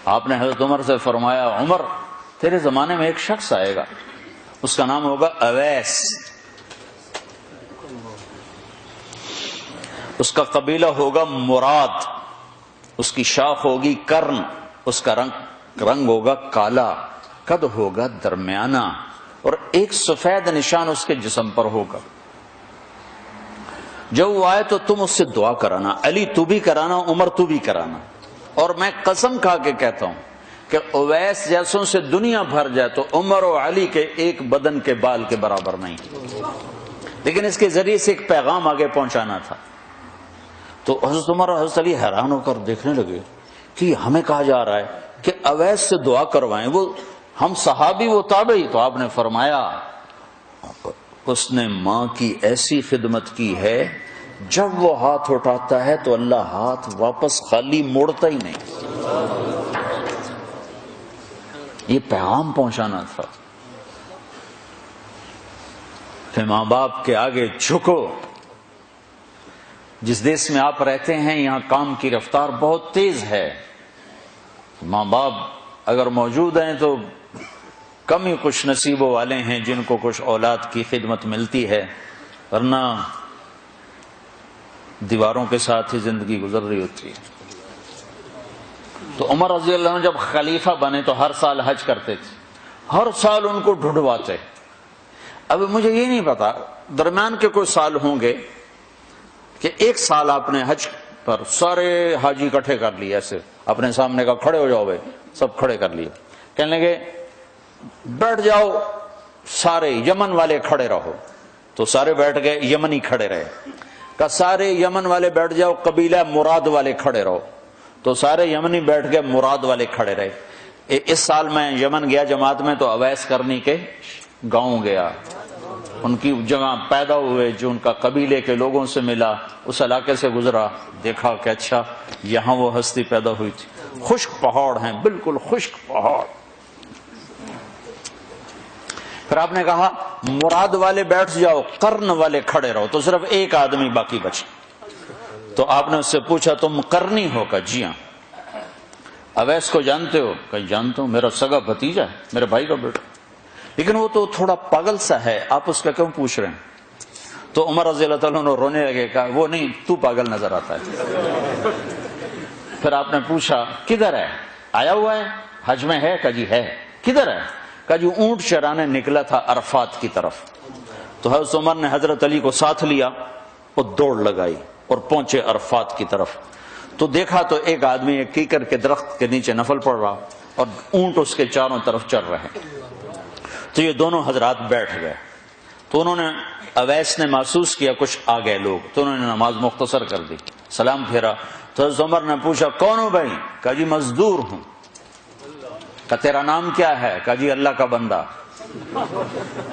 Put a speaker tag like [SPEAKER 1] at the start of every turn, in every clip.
[SPEAKER 1] آپ نے حضرت عمر سے فرمایا عمر تیرے زمانے میں ایک شخص آئے گا، اس کا نام ہوگا اویس، اس کا قبیلہ ہوگا مراد، اس کی شاخ ہوگی کرن، اس کا رنگ ہوگا کالا، قد ہوگا درمیانہ، اور ایک سفید نشان اس کے جسم پر ہوگا۔ جب وہ آئے تو تم اس سے دعا کرانا، علی تو بھی کرانا، عمر تو بھی کرانا، اور میں قسم کھا کے کہتا ہوں کہ اویس جیسوں سے دنیا بھر جائے تو عمر و علی کے ایک بدن کے بال کے برابر نہیں، لیکن اس کے ذریعے سے ایک پیغام آگے پہنچانا تھا۔ تو حضرت عمر اور حضرت علی حیران ہو کر دیکھنے لگے کہ ہمیں کہا جا رہا ہے کہ اویس سے دعا کروائیں، وہ ہم صحابی وہ تابعی۔ تو آپ نے فرمایا اس نے ماں کی ایسی خدمت کی ہے، جب وہ ہاتھ اٹھاتا ہے تو اللہ ہاتھ واپس خالی موڑتا ہی نہیں۔ یہ پیغام پہنچانا تھا کہ ماں باپ کے آگے جھکو۔ جس دیش میں آپ رہتے ہیں یہاں کام کی رفتار بہت تیز ہے، ماں باپ اگر موجود ہیں تو کم ہی خوش نصیبوں والے ہیں جن کو کچھ اولاد کی خدمت ملتی ہے، ورنہ دیواروں کے ساتھ ہی زندگی گزر رہی ہوتی ہے۔ تو عمر رضی اللہ عنہ جب خلیفہ بنے تو ہر سال حج کرتے تھے، ہر سال ان کو ڈھونڈواتے۔ اب مجھے یہ نہیں پتا درمیان کے کوئی سال ہوں گے کہ ایک سال آپ نے حج پر سارے حاجی اکٹھے کر لیے، ایسے اپنے سامنے کا کھڑے ہو جاؤ بھائی، سب کھڑے کر لیے، کہنے لگے بیٹھ جاؤ سارے یمن والے کھڑے رہو، تو سارے بیٹھ گئے، یمنی کھڑے رہے، کہ سارے یمن والے بیٹھ جاؤ، قبیلہ مراد والے کھڑے رہو، تو سارے یمنی بیٹھ گئے، مراد والے کھڑے رہے۔ اس سال میں یمن گیا جماعت میں تو اویس کرنی کے گاؤں گیا، ان کی جگہ پیدا ہوئے، جو ان کا قبیلے کے لوگوں سے ملا، اس علاقے سے گزرا، دیکھا کہ اچھا یہاں وہ ہستی پیدا ہوئی تھی۔ خشک پہاڑ ہیں، بالکل خشک پہاڑ۔ پھر آپ نے کہا مراد والے بیٹھ جاؤ، قرن والے کھڑے رہو، تو صرف ایک آدمی باقی بچا۔ تو آپ نے اس سے پوچھا تم قرنی ہو؟ کہ جی ہاں۔ اویس کو جانتے ہو؟ کہ جانتا ہوں، میرا سگا بھتیجا ہے، میرے بھائی کا بیٹا، لیکن وہ تو تھوڑا پاگل سا ہے، آپ اس کا کیوں پوچھ رہے ہیں؟ تو عمر رضی اللہ تعالیٰ عنہ رونے لگے، کہا وہ نہیں، تو پاگل نظر آتا ہے۔ پھر آپ نے پوچھا کدھر ہے؟ آیا ہوا ہے حج میں ہے؟ کہ جی ہے۔ کدھر ہے؟ کہ جو اونٹ چرانے نکلا تھا عرفات کی طرف۔ تو حضرت عمر نے حضرت علی کو ساتھ لیا اور دوڑ لگائی اور پہنچے عرفات کی طرف، تو دیکھا تو ایک آدمی ایک کیکر کے درخت کے نیچے نفل پڑ رہا اور اونٹ اس کے چاروں طرف چل رہے ہیں۔ تو یہ دونوں حضرات بیٹھ گئے، تو انہوں نے اویس نے محسوس کیا کچھ آ گئے لوگ، تو انہوں نے نماز مختصر کر دی، سلام پھیرا۔ تو حضرت عمر نے پوچھا کون ہو بھائی؟ کہا جی مزدور ہوں۔ کہا تیرا نام کیا ہے؟ کہا جی اللہ کا بندہ۔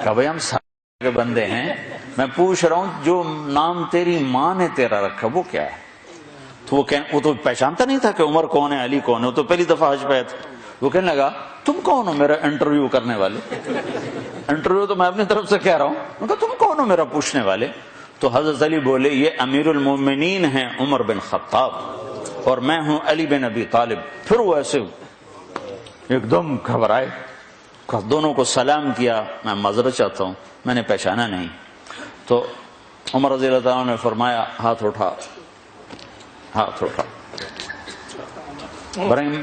[SPEAKER 1] کہا بھائی ہم سارے کے بندے ہیں، میں پوچھ رہا ہوں جو نام تیری ماں نے تیرا رکھا وہ کیا ہے؟ تو وہ تو پہچانتا نہیں تھا کہ عمر کون ہے، علی کون ہے، وہ تو پہلی دفعہ حج پہ تھے۔ وہ کہنے لگا تم کون ہو میرا انٹرویو کرنے والے؟ انٹرویو تو میں اپنی طرف سے کہہ رہا ہوں۔ میں کہا تم کون ہو میرا پوچھنے والے؟ تو حضرت علی بولے یہ امیر المومنین ہیں عمر بن خطاب اور میں ہوں علی بن ابی طالب۔ پھر وہ ایسے ایک دم گھبرائے، دونوں کو سلام کیا، میں معذرت چاہتا ہوں میں نے پہچانا نہیں۔ تو عمر رضی اللہ تعالیٰ نے فرمایا ہاتھ اٹھا، ہاتھ اٹھا۔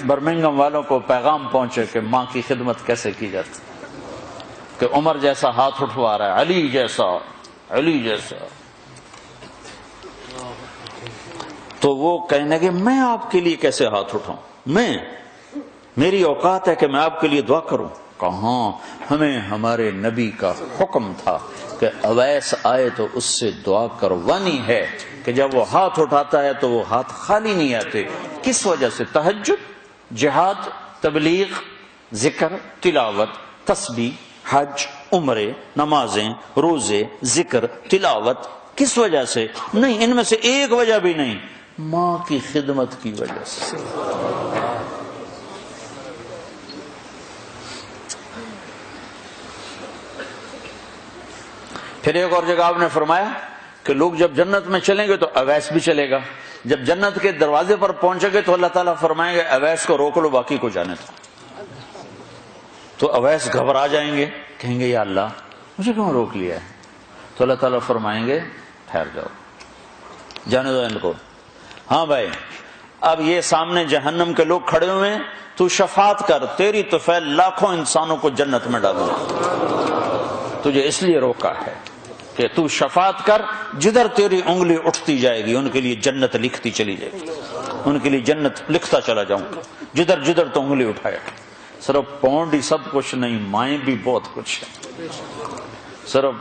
[SPEAKER 1] برمنگم والوں کو پیغام پہنچے کہ ماں کی خدمت کیسے کی جاتی، کہ عمر جیسا ہاتھ اٹھوا رہا ہے، علی جیسا، علی جیسا۔ تو وہ کہنے لگے میں آپ کے لیے کیسے ہاتھ اٹھاؤں، میری اوقات ہے کہ میں آپ کے لیے دعا کروں؟ کہاں، ہمیں ہمارے نبی کا حکم تھا کہ اویس آئے تو اس سے دعا کروانی ہے، کہ جب وہ ہاتھ اٹھاتا ہے تو وہ ہاتھ خالی نہیں آتے۔ کس وجہ سے؟ تہجد، جہاد، تبلیغ، ذکر، تلاوت، تسبیح، حج، عمرے، نمازیں، روزے، ذکر، تلاوت۔ کس وجہ سے؟ نہیں، ان میں سے ایک وجہ بھی نہیں، ماں کی خدمت کی وجہ سے۔ پھر ایک اور جگہ آپ نے فرمایا کہ لوگ جب جنت میں چلیں گے تو اویس بھی چلے گا، جب جنت کے دروازے پر پہنچے گے تو اللہ تعالیٰ فرمائیں گے اویس کو روک لو، باقی کو جانے دو. تو اویس گھبرا جائیں گے، کہیں گے یا اللہ مجھے کیوں روک لیا ہے؟ تو اللہ تعالیٰ فرمائیں گے ٹھہر جاؤ، جانے دو ان کو. ہاں بھائی اب یہ سامنے جہنم کے لوگ کھڑے ہوئے ہیں، تو شفاعت کر، تیری طفیل لاکھوں انسانوں کو جنت میں ڈالوں. تجھے اس لیے روکا ہے کہ تو شفاعت کر، جدھر تیری انگلی اٹھتی جائے گی ان کے لیے جنت لکھتی چلی جائے گی، ان کے لیے جنت لکھتا چلا جاؤں گا جدھر جدھر تو انگلی اٹھائے. صرف پونڈ ہی سب کچھ نہیں، مائیں بھی بہت کچھ ہے. صرف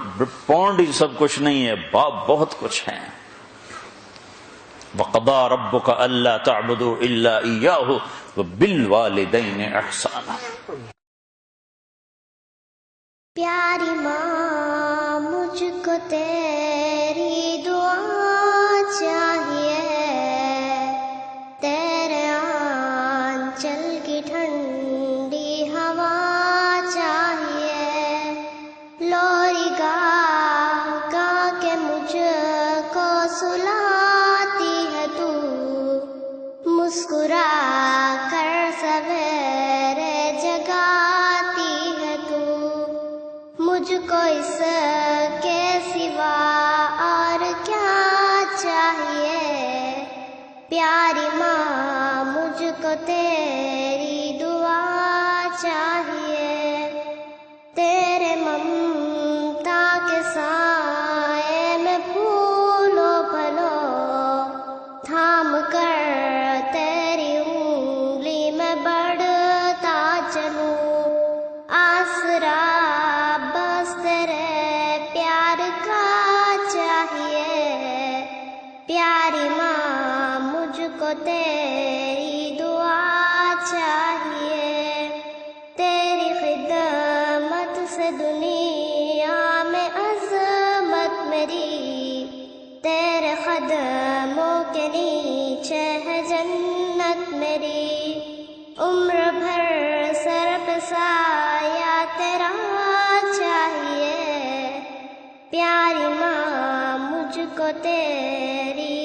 [SPEAKER 1] پونڈ ہی سب کچھ نہیں ہے، باپ بہت کچھ ہے. وَقَضَىٰ رَبُّكَ أَلَّا تَعْبُدُوا إِلَّا إِيَّاهُ وَبِالْوَالِدَيْنِ إِحْسَانًا.
[SPEAKER 2] پیاری ماں مجھ کو تیری دعا چاہیے، تیرے آنچل کی ٹھنڈی ہوا چاہیے، لوری گاہ گاہ کے مجھ کو سلاتی ہے تو، مسکرا کر سویرے جگاتی ہے تو، مجھ کو اس کے سوا اور کیا چاہیے. پیاری ماں مجھ کو تیری دعا چاہیے، تیرے ممتا کے سائے میں پھولو پھلو، تھام کر تیری انگلی میں بڑھتا چلوں، آسرا بس تیرے پیار کا چاہیے. پیاری ماں مجھ کو تیری دعا چاہیے، تیری خدمت سے دنیا میں عظمت میری، تیرے قدموں کے نیچے ہے جنت میری، عمر بھر سر پہ سایہ تیرا چاہیے. پیاری ماں مجھ کو تیری